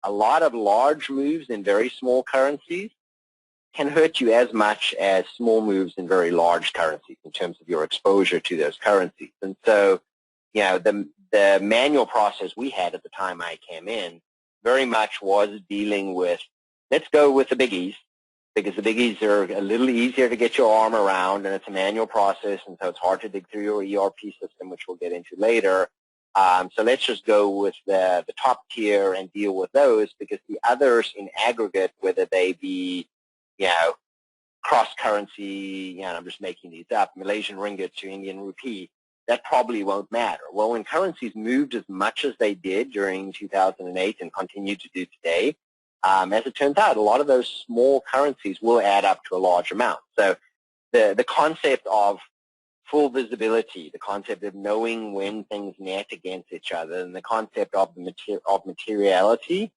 a lot of large moves in very small currencies can hurt you as much as small moves in very large currencies in terms of your exposure to those currencies. And so, the manual process we had at the time I came in very much was dealing with, let's go with the biggies, because the biggies are a little easier to get your arm around, and it's a manual process, and so it's hard to dig through your ERP system, which we'll get into later. So let's just go with the top tier and deal with those, because the others in aggregate, whether they be, cross-currency, I'm just making these up, Malaysian ringgit to Indian rupee, that probably won't matter. Well, when currencies moved as much as they did during 2008 and continue to do today, as it turns out, a lot of those small currencies will add up to a large amount. So the concept of full visibility, the concept of knowing when things net against each other, and the concept of materiality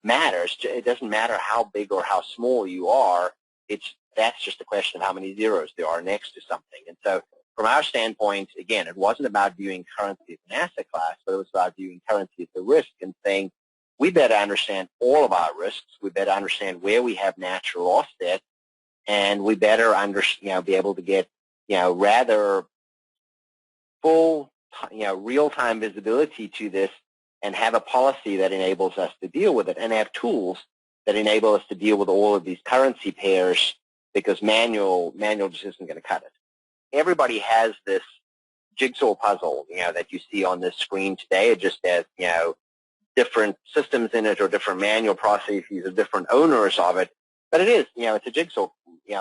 matters. It doesn't matter how big or how small you are. That's just a question of how many zeros there are next to something. And so from our standpoint, again, it wasn't about viewing currency as an asset class, but it was about viewing currency as a risk and saying, we better understand all of our risks. We better understand where we have natural offsets, and we better be able to get rather full real-time visibility to this, and have a policy that enables us to deal with it, and have tools that enable us to deal with all of these currency pairs, because manual just isn't going to cut it. Everybody has this jigsaw puzzle that you see on this screen today. It just has different systems in it, or different manual processes, or different owners of it. But it is, it's a jigsaw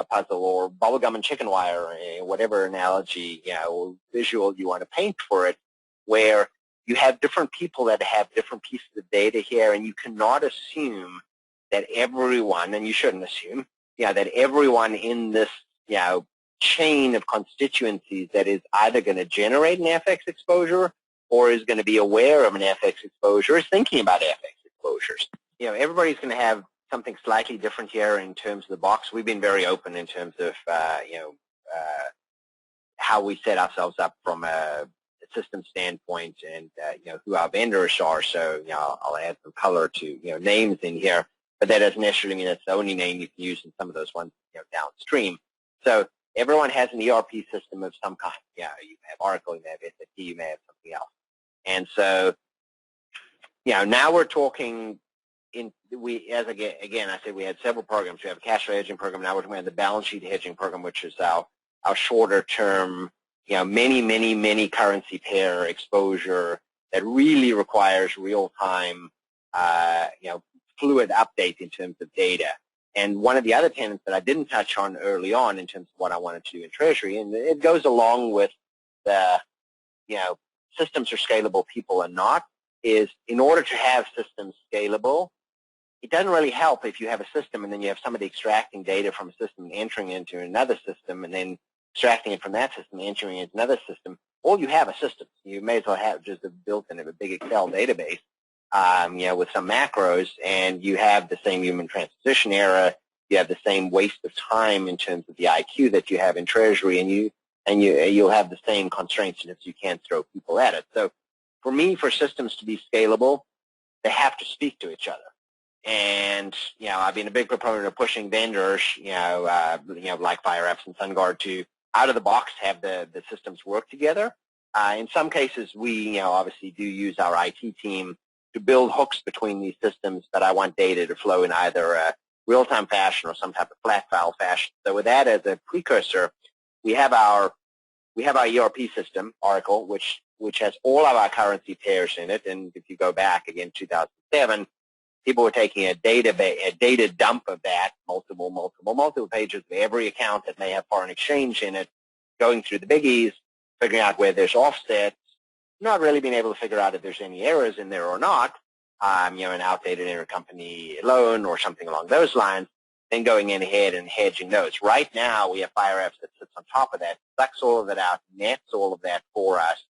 puzzle, or bubblegum and chicken wire, or whatever analogy or visual you want to paint for it, where you have different people that have different pieces of data here, and you cannot assume that everyone, and you shouldn't assume, that everyone in this chain of constituencies that is either going to generate an FX exposure or is going to be aware of an FX exposure is thinking about FX exposures. Everybody's going to have something slightly different here in terms of the box. We've been very open in terms of how we set ourselves up from a system standpoint, and who our vendors are. So I'll add some color to names in here, but that doesn't necessarily mean that's the only name you can use in some of those ones downstream. So everyone has an ERP system of some kind. You have Oracle, you may have SAP, you may have something else. And so, now we're talking I said we had several programs. We have a cash flow hedging program. Now we're talking about the balance sheet hedging program, which is our shorter term, many currency pair exposure that really requires real time, fluid update in terms of data. And one of the other tenets that I didn't touch on early on in terms of what I wanted to do in Treasury, and it goes along with the, systems are scalable, people are not, is in order to have systems scalable, it doesn't really help if you have a system and then you have somebody extracting data from a system and entering it into another system, and then extracting it from that system and entering it into another system. All you have is systems. You may as well have just a built-in of a big Excel database, with some macros, and you have the same human transposition error. You have the same waste of time in terms of the IQ that you have in Treasury, and you'll have the same constraints if you can't throw people at it. So for me, for systems to be scalable, they have to speak to each other. And I've been a big proponent of pushing vendors, like FiREapps and SunGuard, to out of the box have the systems work together. In some cases, we obviously do use our IT team to build hooks between these systems, but I want data to flow in either a real-time fashion or some type of flat file fashion. So with that as a precursor, we have our ERP system, Oracle, which has all of our currency pairs in it. And if you go back again, 2007, people were taking a data dump of that, multiple pages of every account that may have foreign exchange in it, going through the biggies, figuring out where there's offsets, not really being able to figure out if there's any errors in there or not, an outdated intercompany loan or something along those lines, then going in ahead and hedging those. Right now, we have FiREapps that sits on top of that, sucks all of it out, nets all of that for us,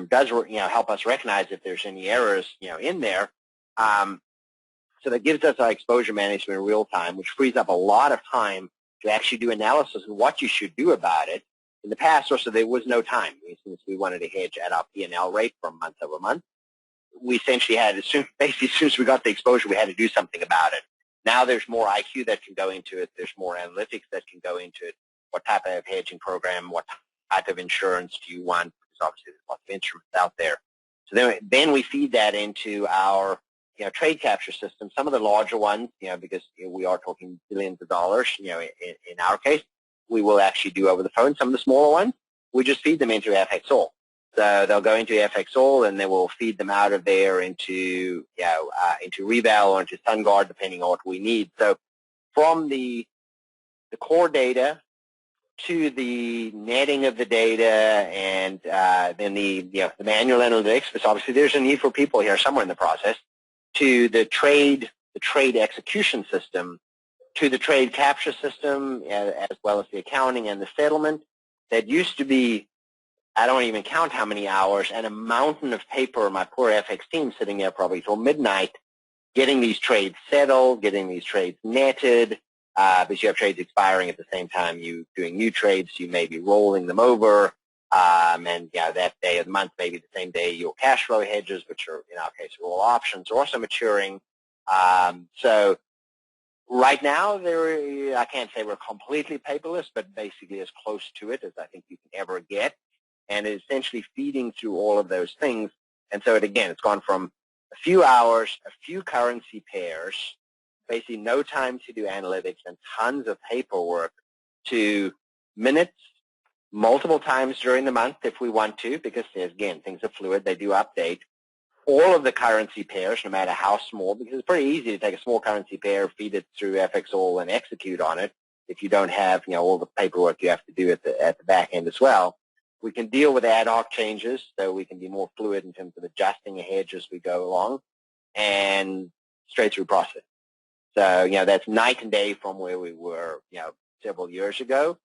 does help us recognize if there's any errors in there. So that gives us our exposure management in real time, which frees up a lot of time to actually do analysis of what you should do about it. In the past, also, there was no time. Since we wanted to hedge at our P&L rate from month over month, we essentially had, basically as soon as we got the exposure, we had to do something about it. Now there's more IQ that can go into it. There's more analytics that can go into it. What type of hedging program, what type of insurance do you want? Because obviously there's lots of instruments out there. So then we feed that into our trade capture system. Some of the larger ones, because we are talking billions of dollars, in our case, we will actually do over the phone. Some of the smaller ones, we just feed them into FXall. So they'll go into FXall, and then we'll feed them out of there into Reval or into SunGuard, depending on what we need. So from the core data to the netting of the data, and then the manual analytics, because obviously there's a need for people here somewhere in the process, to the trade execution system, to the trade capture system, as well as the accounting and the settlement. That used to be, I don't even count how many hours, and a mountain of paper, my poor FX team sitting there probably till midnight, getting these trades settled, getting these trades netted, because you have trades expiring at the same time you doing new trades, so you may be rolling them over, and that day of the month, maybe the same day your cash flow hedges, which are, in our case, are all options, are also maturing. So right now, I can't say we're completely paperless, but basically as close to it as I think you can ever get. And it's essentially feeding through all of those things. And so, it's gone from a few hours, a few currency pairs, basically no time to do analytics and tons of paperwork, to minutes, multiple times during the month if we want to, because, again, things are fluid. They do update. All of the currency pairs, no matter how small, because it's pretty easy to take a small currency pair, feed it through FXall, and execute on it if you don't have all the paperwork you have to do at the back end as well. We can deal with ad hoc changes, so we can be more fluid in terms of adjusting a hedge as we go along, and straight through process. So, that's night and day from where we were, several years ago,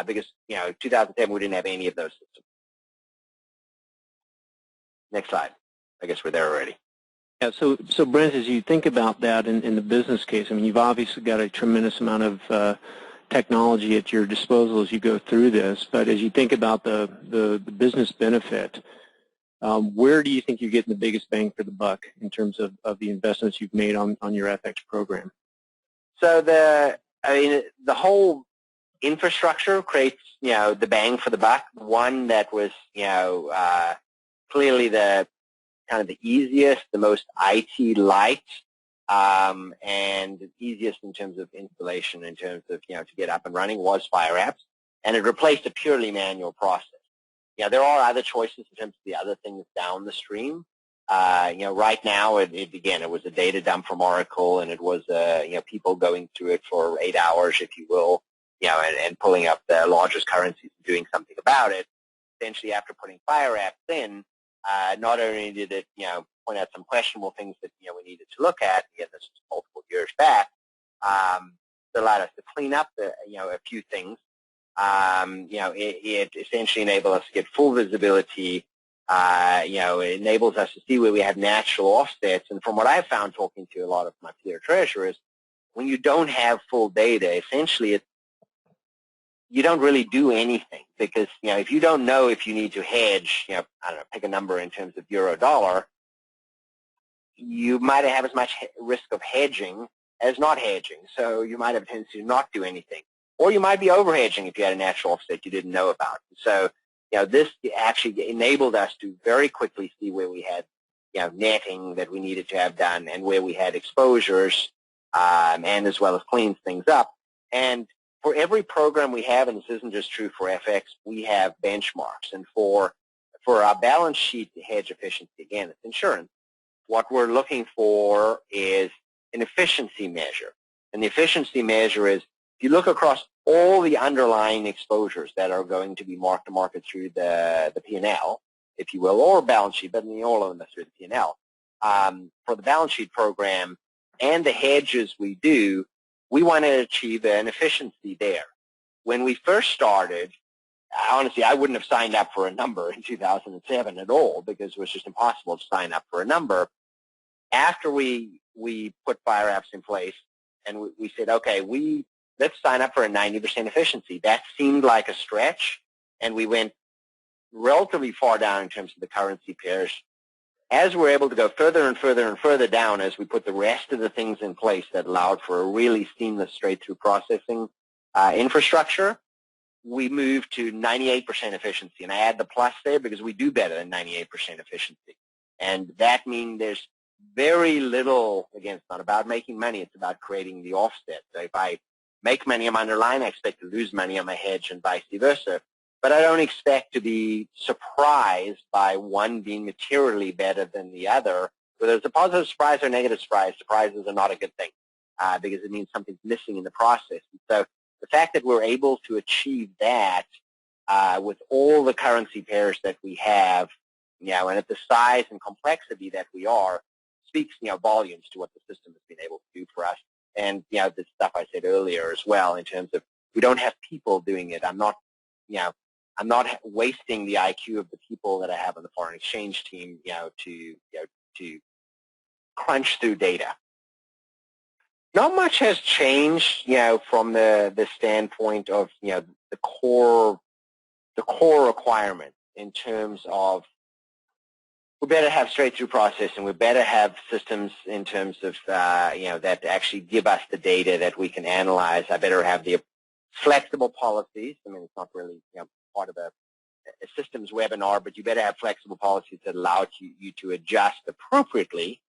because, 2010, we didn't have any of those systems. Next slide. I guess we're there already. Yeah, so Brent, as you think about that in the business case, you've obviously got a tremendous amount of technology at your disposal as you go through this, but as you think about the business benefit, where do you think you're getting the biggest bang for the buck in terms of the investments you've made on your FX program? So the whole infrastructure creates, the bang for the buck. One that was, clearly the kind of the easiest, the most IT light, and the easiest in terms of installation, in terms of, to get up and running, was FiREapps, and it replaced a purely manual process. There are other choices in terms of the other things down the stream. Right now, it was a data dump from Oracle, and it was, people going through it for 8 hours, if you will, and pulling up the largest currencies and doing something about it. Essentially, after putting FiREapps in, not only did it, point out some questionable things that, we needed to look at, again, this was multiple years back, it allowed us to clean up, a few things. It essentially enabled us to get full visibility. It enables us to see where we have natural offsets. And from what I've found talking to a lot of my peer treasurers, when you don't have full data, essentially you don't really do anything, because, if you don't know if you need to hedge, I don't know, pick a number in terms of euro dollar, you might have as much risk of hedging as not hedging. So you might have a tendency to not do anything. Or you might be over-hedging if you had a natural offset you didn't know about. So, this actually enabled us to very quickly see where we had, netting that we needed to have done, and where we had exposures, and as well as cleans things up. And for every program we have, and this isn't just true for FX, we have benchmarks. And for our balance sheet hedge efficiency, again, it's insurance. What we're looking for is an efficiency measure. And the efficiency measure is, if you look across all the underlying exposures that are going to be mark to market through the P&L, if you will, or balance sheet, but all of them are through the P&L. For the balance sheet program and the hedges we do, we want to achieve an efficiency there. When we first started, honestly, I wouldn't have signed up for a number in 2007 at all, because it was just impossible to sign up for a number. After we put FiREapps in place, and we said, okay, let's sign up for a 90% efficiency. That seemed like a stretch, and we went relatively far down in terms of the currency pairs as we're able to go further and further and further down, as we put the rest of the things in place that allowed for a really seamless straight-through processing infrastructure, we move to 98% efficiency. And I add the plus there because we do better than 98% efficiency. And that means there's very little, again, it's not about making money, it's about creating the offset. So if I make money on my underlying, I expect to lose money on my hedge and vice versa. But I don't expect to be surprised by one being materially better than the other. Whether it's a positive surprise or a negative surprise, surprises are not a good thing because it means something's missing in the process. And so the fact that we're able to achieve that with all the currency pairs that we have, and at the size and complexity that we are, speaks, volumes to what the system has been able to do for us. And, the stuff I said earlier as well in terms of we don't have people doing it. I'm not wasting the IQ of the people that I have on the foreign exchange team, to crunch through data. Not much has changed, from the standpoint of, the core requirement in terms of we better have straight-through processing. We better have systems in terms of, that actually give us the data that we can analyze. I better have the flexible policies. I mean, it's not really, part of a systems webinar, but you better have flexible policies that allow you to adjust appropriately.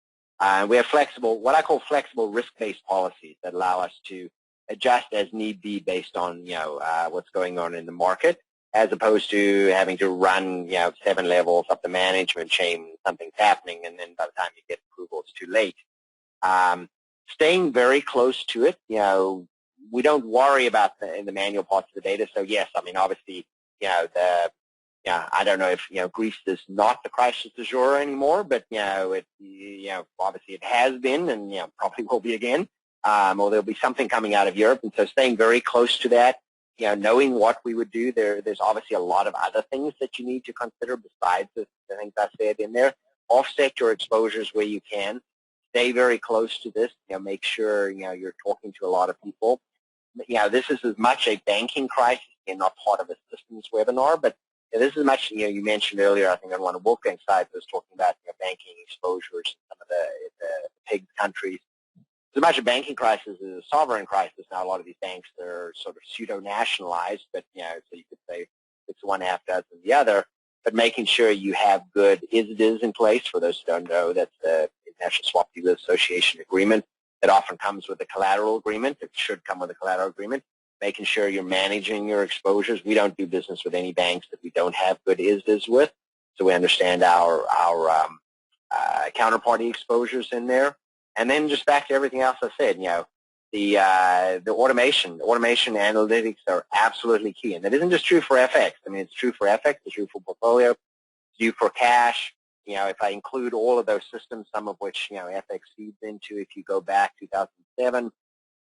We have what I call flexible risk-based policies that allow us to adjust as need be based on, what's going on in the market, as opposed to having to run, 7 levels up the management chain, something's happening, and then by the time you get approval, it's too late. Staying very close to it, we don't worry about the manual parts of the data. So yes, I mean, obviously, I don't know if, Greece is not the crisis du jour anymore, but, obviously it has been and, probably will be again, or there'll be something coming out of Europe. And so staying very close to that, knowing what we would do, there's obviously a lot of other things that you need to consider besides the things I said in there. Offset your exposures where you can. Stay very close to this. Make sure, you're talking to a lot of people. This is as much a banking crisis and not part of a systems webinar, but this is much, you mentioned earlier, I think on one of Wolfgang's slides was talking about banking exposures in some of the PIGS countries. It's as much a banking crisis as a sovereign crisis. Now a lot of these banks are sort of pseudo-nationalized, but so you could say it's one half dozen the other, but making sure you have good ISDAs in place. For those who don't know, that's the International Swap Dealers Association agreement that often comes with a collateral agreement. It should come with a collateral agreement. Making sure you're managing your exposures. We don't do business with any banks that we don't have good ISDAs with, so we understand our counterparty exposures in there. And then just back to everything else I said, the automation analytics are absolutely key. And that isn't just true for FX. I mean, it's true for FX, it's true for portfolio, it's true for cash. If I include all of those systems, some of which, FX feeds into, if you go back 2007,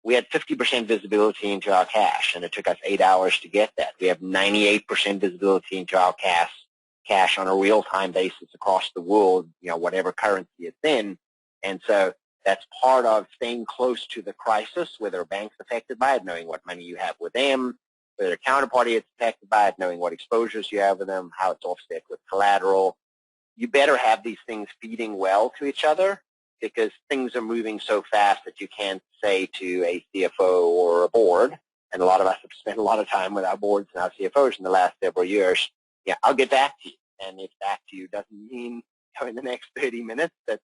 we had 50% visibility into our cash, and it took us 8 hours to get that. We have 98% visibility into our cash on a real-time basis across the world, whatever currency it's in. And so that's part of staying close to the crisis, whether a bank's affected by it, knowing what money you have with them, whether a counterparty is affected by it, knowing what exposures you have with them, how it's offset with collateral. You better have these things feeding well to each other, because things are moving so fast that you can't say to a CFO or a board, and a lot of us have spent a lot of time with our boards and our CFOs in the last several years, I'll get back to you. And if back to you doesn't mean in the next 30 minutes, that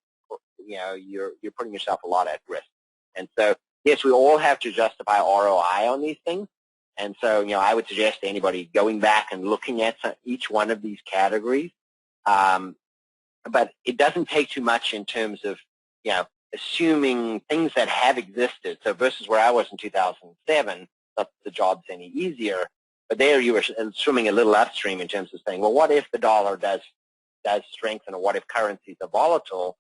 you're putting yourself a lot at risk. And so, yes, we all have to justify ROI on these things. And so, I would suggest to anybody going back and looking at each one of these categories. But it doesn't take too much in terms of, assuming things that have existed. So versus where I was in 2007, not that the job's any easier, but there you were swimming a little upstream in terms of saying, well, what if the dollar does strengthen, or what if currencies are volatile?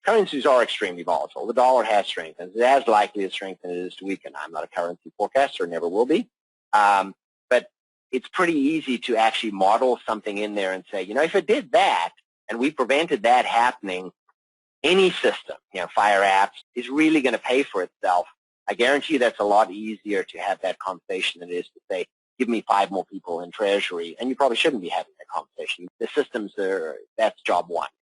Currencies are extremely volatile. The dollar has strengthened. It's as likely to strengthen as it is to weaken. I'm not a currency forecaster, never will be. But it's pretty easy to actually model something in there and say, if it did that and we prevented that happening, any system, FiREapps, is really going to pay for itself. I guarantee you that's a lot easier to have that conversation than it is to say, give me 5 more people in Treasury, and you probably shouldn't be having that conversation. The systems that's job one.